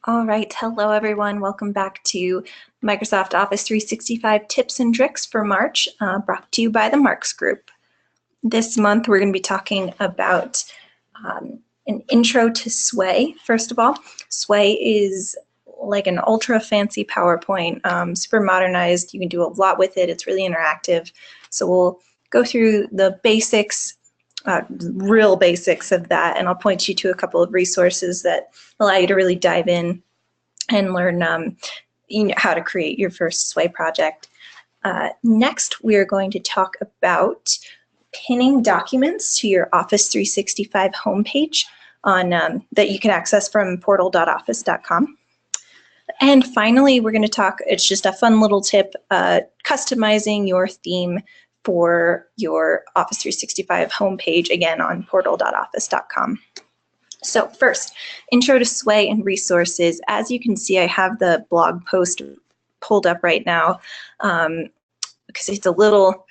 All right, hello everyone. Welcome back to Microsoft Office 365 tips and tricks for March, brought to you by the Marks Group. This month we're going to be talking about an intro to Sway. First of all, Sway is like an ultra fancy PowerPoint, super modernized. You can do a lot with it. It's really interactive. So we'll go through the basics, real basics of that, and I'll point you to a couple of resources that allow you to really dive in and learn how to create your first Sway project. Next, we are going to talk about pinning documents to your Office 365 homepage on that you can access from portal.office.com. And finally, we're going to talk, it's just a fun little tip, customizing your theme for your Office 365 homepage, again on portal.office.com. So first, intro to Sway and resources. As you can see, I have the blog post pulled up right now because it's a little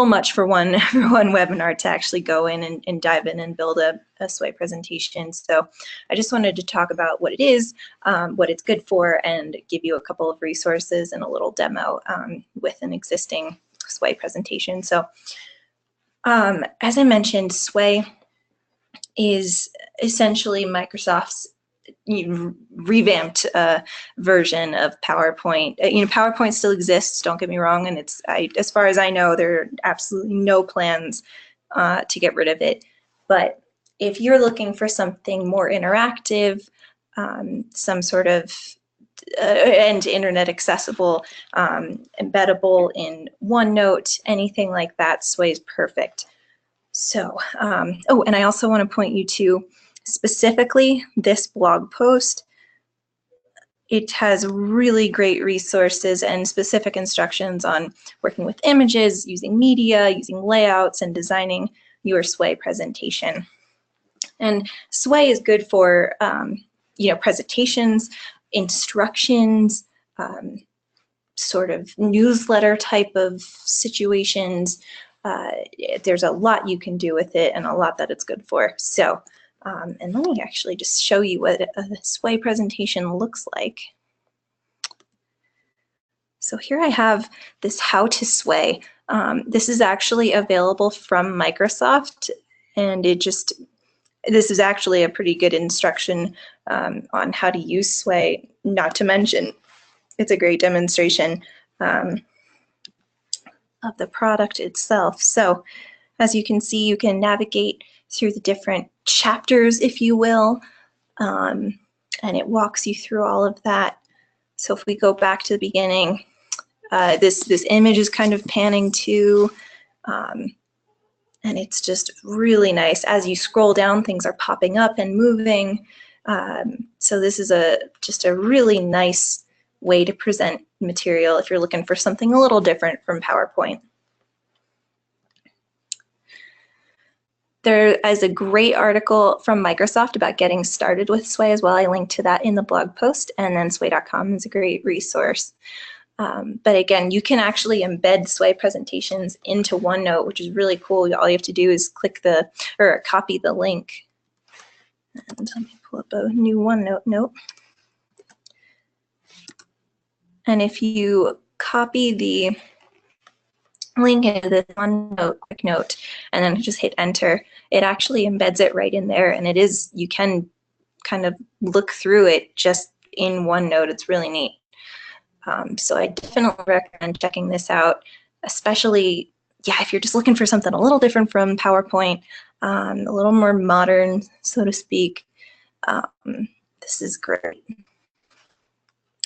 much for one webinar to actually go in and dive in and build a Sway presentation. So I just wanted to talk about what it is, what it's good for, and give you a couple of resources and a little demo with an existing Sway presentation. So as I mentioned, Sway is essentially Microsoft's revamped version of PowerPoint. PowerPoint still exists, don't get me wrong, and as far as I know, there are absolutely no plans to get rid of it. But if you're looking for something more interactive, some sort of and internet accessible, embeddable in OneNote, anything like that, Sway is perfect. So, oh, and I also want to point you to specifically this blog post. It has really great resources and specific instructions on working with images, using media, using layouts, and designing your Sway presentation. And Sway is good for presentations, instructions, sort of newsletter type of situations. There's a lot you can do with it and a lot that it's good for. So, and let me actually just show you what a Sway presentation looks like. So here I have this How to Sway. This is actually available from Microsoft, and this is actually a pretty good instruction on how to use Sway, not to mention it's a great demonstration of the product itself. So as you can see, you can navigate through the different chapters, if you will, and it walks you through all of that. So if we go back to the beginning, this image is kind of panning too, and it's just really nice. As you scroll down, things are popping up and moving. So this is just a really nice way to present material if you're looking for something a little different from PowerPoint. There is a great article from Microsoft about getting started with Sway as well. I linked to that in the blog post, and then sway.com is a great resource. But again, you can actually embed Sway presentations into OneNote, which is really cool. All you have to do is copy the link. And let me pull up a new OneNote note. And if you copy the link into this OneNote quick note and then just hit enter, it actually embeds it right in there, and you can kind of look through it just in OneNote. It's really neat. So I definitely recommend checking this out, especially if you're just looking for something a little different from PowerPoint, a little more modern, so to speak. This is great.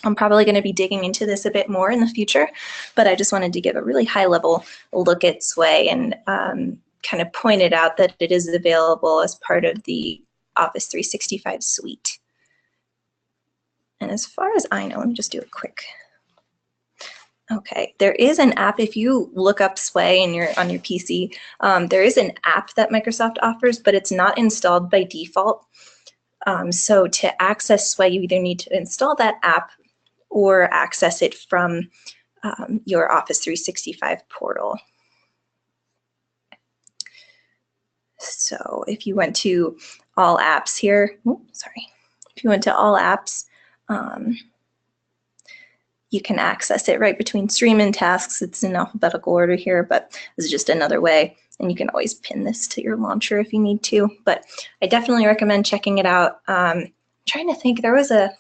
I'm probably going to be digging into this a bit more in the future, but I just wanted to give a really high-level look at Sway and kind of pointed out that it is available as part of the Office 365 suite. And as far as I know, let me just do a quick. Okay, there is an app. If you look up Sway on your PC, there is an app that Microsoft offers, but it's not installed by default. So to access Sway, you either need to install that app or access it from your Office 365 portal. So if you went to all apps here, if you went to all apps You can access it right between stream and tasks. It's in alphabetical order here, but this is just another way. And you can always pin this to your launcher if you need to. But I definitely recommend checking it out. I'm trying to think, there was a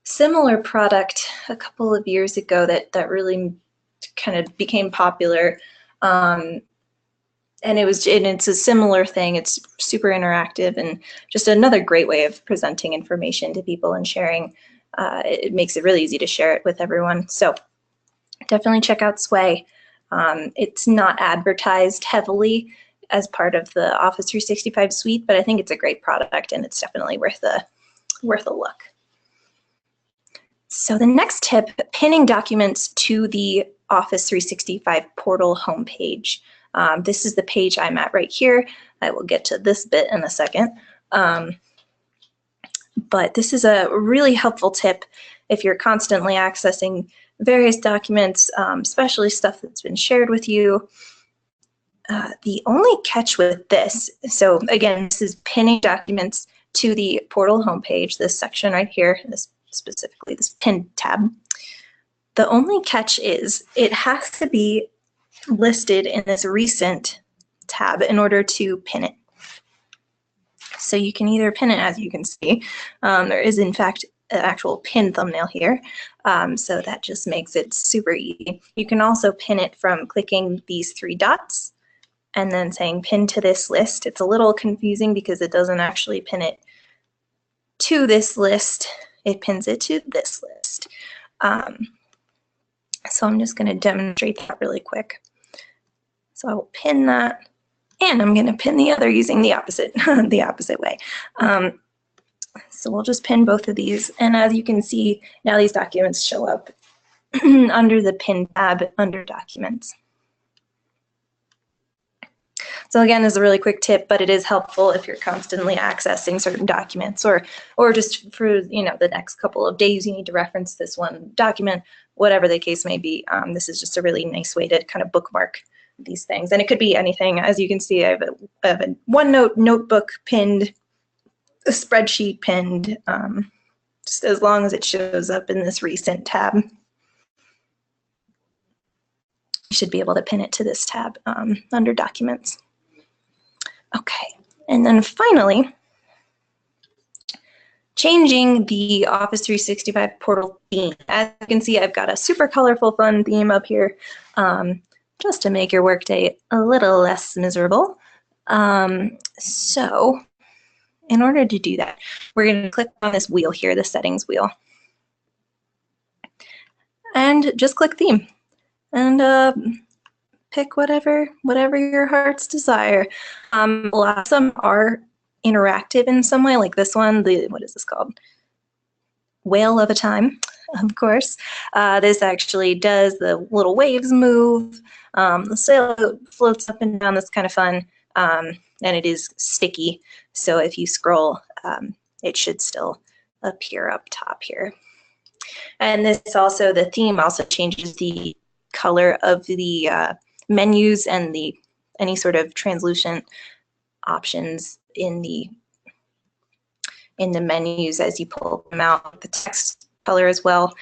similar product a couple of years ago that really kind of became popular. And it's a similar thing. It's super interactive and just another great way of presenting information to people and sharing. It makes it really easy to share it with everyone. So definitely check out Sway. It's not advertised heavily as part of the Office 365 suite, but I think it's a great product and it's definitely worth a look. So the next tip, pinning documents to the Office 365 portal homepage. This is the page I'm at right here. I will get to this bit in a second. But this is a really helpful tip if you're constantly accessing various documents, especially stuff that's been shared with you. The only catch with this, so again, this is pinning documents to the portal homepage, this section right here, specifically this pin tab. The only catch is it has to be listed in this recent tab in order to pin it. So you can either pin it, as you can see, there is in fact an actual pin thumbnail here, so that just makes it super easy. You can also pin it from clicking these three dots and then saying pin to this list. It's a little confusing because it doesn't actually pin it to this list, it pins it to this list. So I'm just going to demonstrate that really quick. So I will pin that, and I'm going to pin the other using the opposite way. So we'll just pin both of these, and as you can see, now these documents show up under the pin tab under documents. So again, this is a really quick tip, but it is helpful if you're constantly accessing certain documents, or just for the next couple of days you need to reference this one document, whatever the case may be. This is just a really nice way to kind of bookmark these things, and it could be anything. As you can see, I have a OneNote notebook pinned, a spreadsheet pinned, just as long as it shows up in this recent tab. You should be able to pin it to this tab under documents. Okay, and then finally, changing the Office 365 portal theme. As you can see, I've got a super colorful, fun theme up here, just to make your workday a little less miserable. So in order to do that, we're going to click on this wheel here, the settings wheel, and just click theme, and pick whatever your heart's desire. A lot of them are interactive in some way, like this one. What is this called? Whale of a Time, of course. This actually does the little waves move. The sail floats up and down. That's kind of fun, and it is sticky. So if you scroll, it should still appear up top here. And this also, the theme also changes the color of the menus and any sort of translucent options in the menus as you pull them out. The text color as well,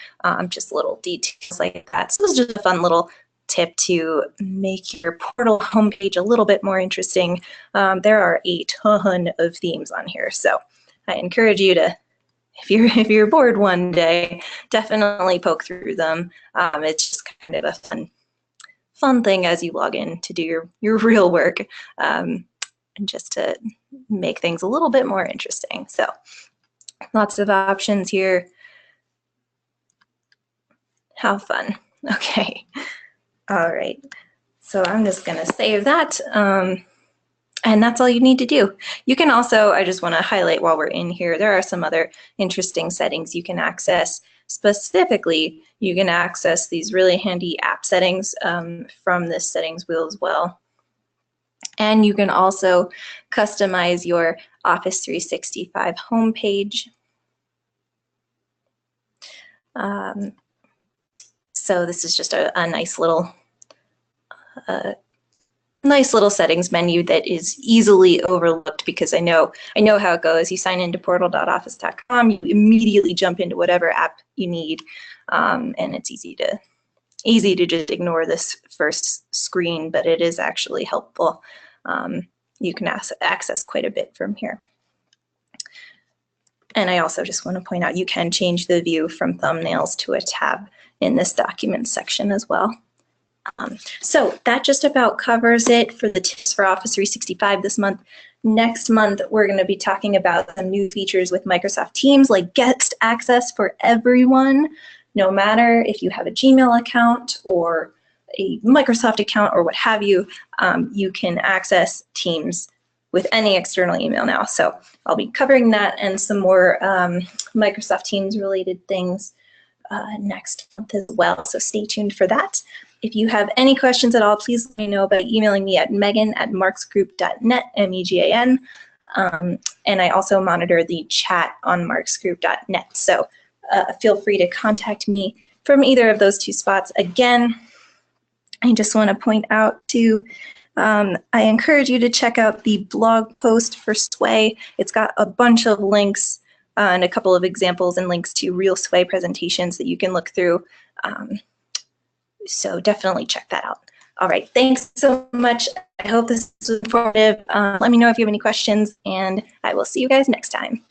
just little details like that. So this is just a fun little tip to make your portal homepage a little bit more interesting. There are a ton of themes on here, so I encourage you to, if you're bored one day, definitely poke through them. It's just kind of a fun thing as you log in to do your real work, and just to make things a little bit more interesting. So lots of options here. How fun. Okay. All right. So I'm just going to save that. And that's all you need to do. You can also, I just want to highlight while we're in here, there are some other interesting settings you can access. Specifically, you can access these really handy app settings from this settings wheel as well. And you can also customize your Office 365 homepage. So this is just a nice little nice little settings menu that is easily overlooked because I know how it goes. You sign into portal.office.com, you immediately jump into whatever app you need, and it's easy to just ignore this first screen, but it is actually helpful. You can access quite a bit from here. And I also just want to point out you can change the view from thumbnails to a tab in this document section as well. So that just about covers it for the tips for Office 365 this month. Next month, we're going to be talking about some new features with Microsoft Teams, like guest access for everyone, no matter if you have a Gmail account or a Microsoft account or what have you, you can access Teams with any external email now. So I'll be covering that and some more Microsoft Teams related things next month as well. So stay tuned for that. If you have any questions at all, please let me know by emailing me at megan@marksgroup.net, MEGAN. And I also monitor the chat on marksgroup.net. So feel free to contact me from either of those two spots. Again, I just want to point out too, I encourage you to check out the blog post for Sway. It's got a bunch of links and a couple of examples and links to real Sway presentations that you can look through. So definitely check that out. All right, thanks so much. I hope this was informative. Let me know if you have any questions, and I will see you guys next time.